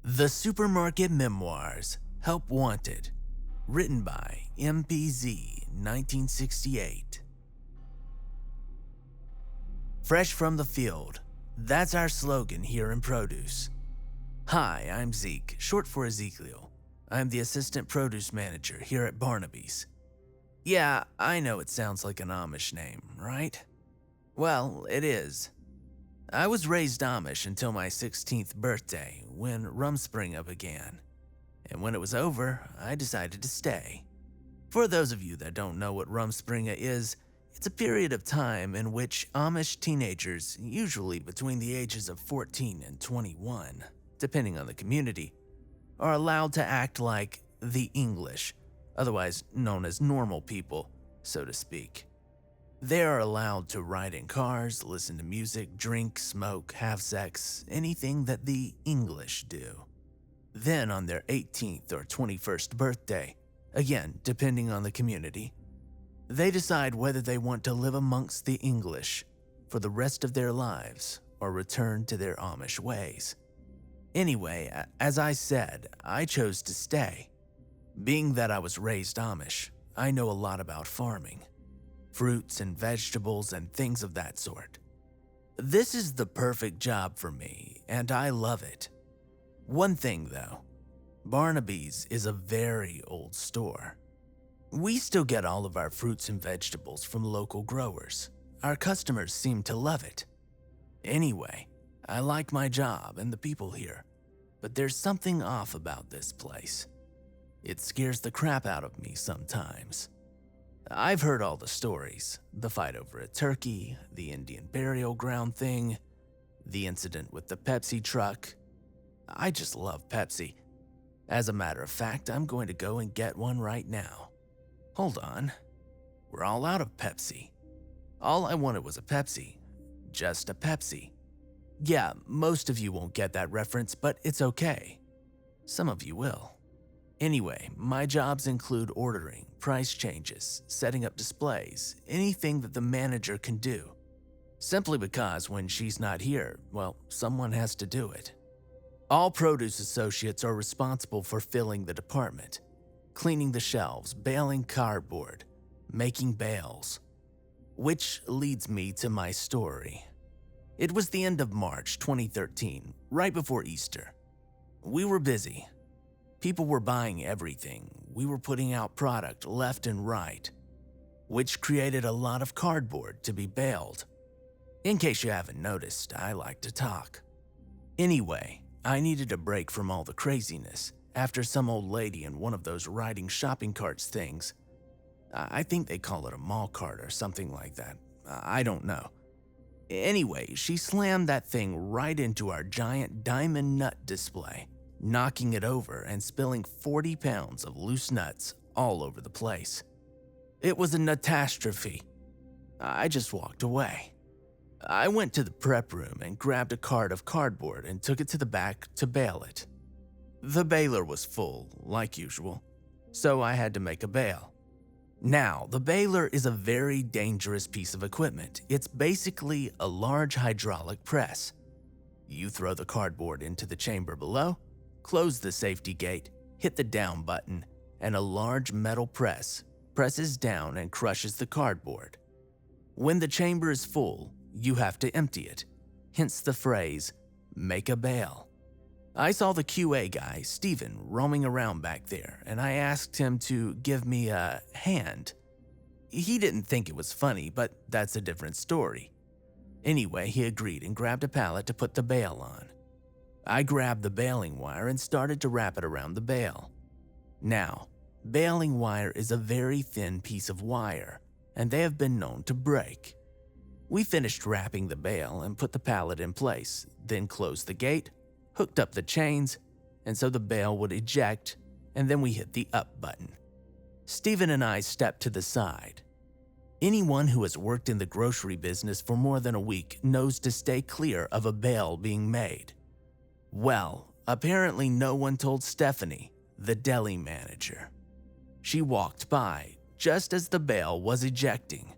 The Supermarket Memoirs, Help Wanted, written by MPZ 1968. Fresh from the field, that's our slogan here in produce. Hi, I'm Zeke, short for Ezekiel. I'm the assistant produce manager here at Barnaby's. Yeah, I know it sounds like an Amish name, right? Well, it is. I was raised Amish until my 16th birthday when Rumspringa began. And when it was over, I decided to stay. For those of you that don't know what Rumspringa is, it's a period of time in which Amish teenagers, usually between the ages of 14 and 21, depending on the community, are allowed to act like the English, otherwise known as normal people, so to speak. They are allowed to ride in cars, listen to music, drink, smoke, have sex, anything that the English do. Then on their 18th or 21st birthday, again depending on the community, they decide whether they want to live amongst the English for the rest of their lives or return to their Amish ways. Anyway, as I said, I chose to stay. Being that I was raised Amish, I know a lot about farming. Fruits and vegetables and things of that sort. This is the perfect job for me, and I love it. One thing though, Barnaby's is a very old store. We still get all of our fruits and vegetables from local growers. Our customers seem to love it. Anyway, I like my job and the people here, but there's something off about this place. It scares the crap out of me sometimes. I've heard all the stories, the fight over a turkey, the Indian burial ground thing, the incident with the Pepsi truck. I just love Pepsi. As a matter of fact, I'm going to go and get one right now. Hold on, we're all out of Pepsi. All I wanted was a Pepsi, just a Pepsi. Yeah, most of you won't get that reference, but it's okay. Some of you will. Anyway, my jobs include ordering, price changes, setting up displays, anything that the manager can do. Simply because when she's not here, well, someone has to do it. All produce associates are responsible for filling the department, cleaning the shelves, baling cardboard, making bales. Which leads me to my story. It was the end of March 2013, right before Easter. We were busy. People were buying everything. We were putting out product left and right, which created a lot of cardboard to be baled. In case you haven't noticed, I like to talk. Anyway, I needed a break from all the craziness after some old lady in one of those riding shopping carts things. I think they call it a mall cart or something like that. I don't know. Anyway, she slammed that thing right into our giant diamond nut display, knocking it over and spilling 40 pounds of loose nuts all over the place. It was a nutastrophe. I just walked away. I went to the prep room and grabbed a cart of cardboard and took it to the back to bale it. The baler was full, like usual, so I had to make a bale. Now, the baler is a very dangerous piece of equipment. It's basically a large hydraulic press. You throw the cardboard into the chamber below, close the safety gate, hit the down button, and a large metal press presses down and crushes the cardboard. When the chamber is full, you have to empty it, hence the phrase, make a bale. I saw the QA guy, Steven, roaming around back there, and I asked him to give me a hand. He didn't think it was funny, but that's a different story. Anyway, he agreed and grabbed a pallet to put the bale on. I grabbed the baling wire and started to wrap it around the bale. Now, baling wire is a very thin piece of wire, and they have been known to break. We finished wrapping the bale and put the pallet in place, then closed the gate, hooked up the chains, and so the bale would eject, and then we hit the up button. Steven and I stepped to the side. Anyone who has worked in the grocery business for more than a week knows to stay clear of a bale being made. Well, apparently no one told Stephanie, the deli manager. She walked by just as the bale was ejecting.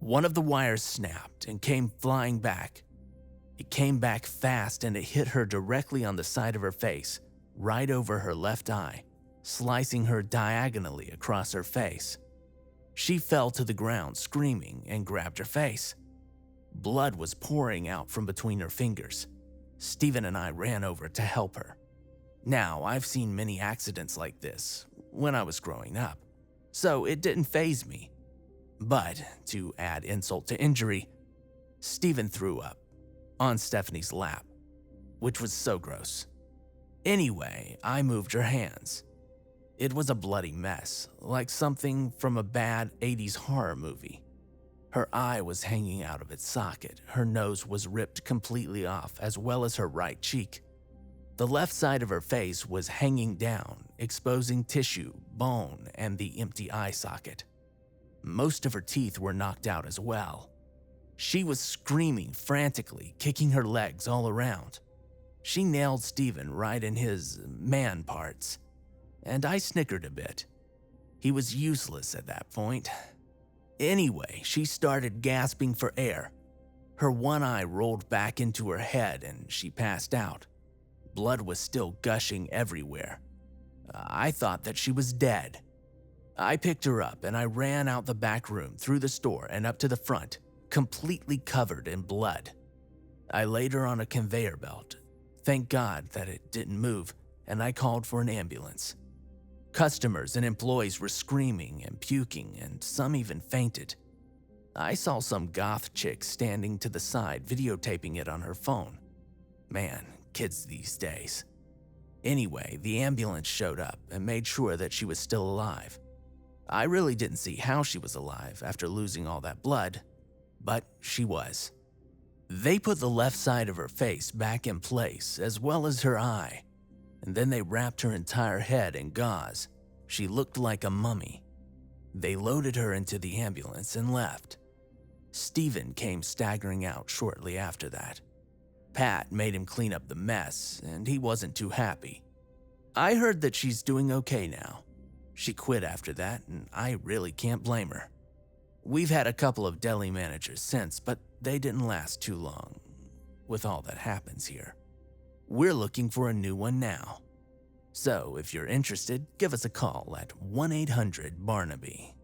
One of the wires snapped and came flying back. It came back fast and it hit her directly on the side of her face, right over her left eye, slicing her diagonally across her face. She fell to the ground screaming and grabbed her face. Blood was pouring out from between her fingers. Steven and I ran over to help her. Now, I've seen many accidents like this when I was growing up, so it didn't faze me. But, to add insult to injury, Steven threw up on Stephanie's lap, which was so gross. Anyway, I moved her hands. It was a bloody mess, like something from a bad 80s horror movie. Her eye was hanging out of its socket, her nose was ripped completely off, as well as her right cheek. The left side of her face was hanging down, exposing tissue, bone, and the empty eye socket. Most of her teeth were knocked out as well. She was screaming frantically, kicking her legs all around. She nailed Steven right in his man parts, and I snickered a bit. He was useless at that point. Anyway, she started gasping for air. Her one eye rolled back into her head and she passed out. Blood was still gushing everywhere. I thought that she was dead. I picked her up and I ran out the back room, through the store and up to the front, completely covered in blood. I laid her on a conveyor belt. Thank God that it didn't move, and I called for an ambulance. Customers and employees were screaming and puking, and some even fainted. I saw some goth chick standing to the side videotaping it on her phone. Man, kids these days. Anyway, the ambulance showed up and made sure that she was still alive. I really didn't see how she was alive after losing all that blood, but she was. They put the left side of her face back in place, as well as her eye, and then they wrapped her entire head in gauze. She looked like a mummy. They loaded her into the ambulance and left. Steven came staggering out shortly after that. Pat made him clean up the mess, and he wasn't too happy. I heard that she's doing okay now. She quit after that, and I really can't blame her. We've had a couple of deli managers since, but they didn't last too long, with all that happens here. We're looking for a new one now. So if you're interested, give us a call at 1-800-BARNABY.